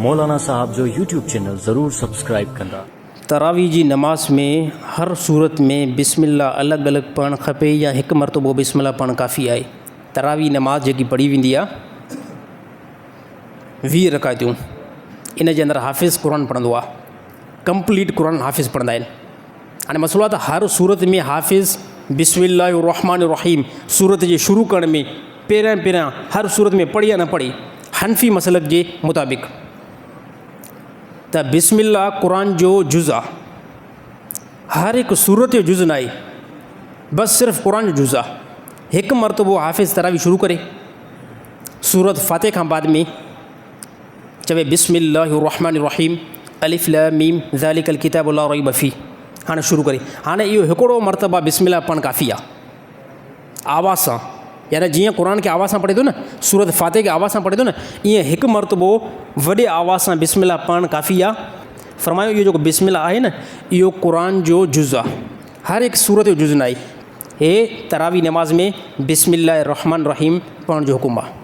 मौलाना साहब जो YouTube channel ज़रूर subscribe कंदा। तरावी जी नमाज़ में हर सूरत में बिस्मिल्लाह अलॻि अलॻि पढ़णु खपे या हिकु मरतबो बिस्मिल्लाह पढ़णु काफ़ी आहे। तरावी नमाज़ जेकी पढ़ी वेंदी आहे 20 रकातूं, इन जे अंदरि हाफ़िज़ क़ुरान पढ़ंदो आहे, कंप्लीट क़ुरान हाफ़िज़ पढ़ंदा आहिनि। हाणे मसइलो आहे त हर सूरत में हाफ़िज़ बिस्मिल्लाहिर्रहमानिर्रहीम सूरत जे शुरू करण में पहिरियां हर सूरत में पढ़ी या न पढ़ी, हनफ़ी मसलक जे मुताबिक़ त बिस्मिल्लाह क़ुरान जो जुज़ आहे, हर हिकु सूरत जो जुज़ न आहे, बसि सिर्फ़ु क़ुरान जो जुज़ आहे। हिकु मरतबो हाफ़िज़ तरावी शुरू करे सूरत फ़ातिह खां बाद में चवे बिस्मिल्लाहिर्रहमानिर्रहीम अलिफ लाम मीम ज़ालिकल किताबु ला रैब फ़ीह, हाणे शुरू करे। हाणे इहो हिकिड़ो मरतबा बिस्मिल्लाह पढ़णु काफ़ी आहे आवाज़ सां, यानी जीअं क़ुरान खे आवाज़ सां पढ़े थो न, सूरत फ़ातिह खे आवाज़ सां पढ़े थो न, ईअं हिकु मरतबो वॾे आवाज़ सां बिस्मिल्लाह पढ़णु काफ़ी आहे। फ़रमायो इहो जेको बिस्मिल्लाह आहे न, इहो क़ुरान जो जुज़ आहे, हर हिकु सूरत जो जुज़ न आहे। हे तरावी नमाज़ में बिस्मिल्लाहिर्रहमानिर्रहीम पढ़ण जो हुकुम आहे।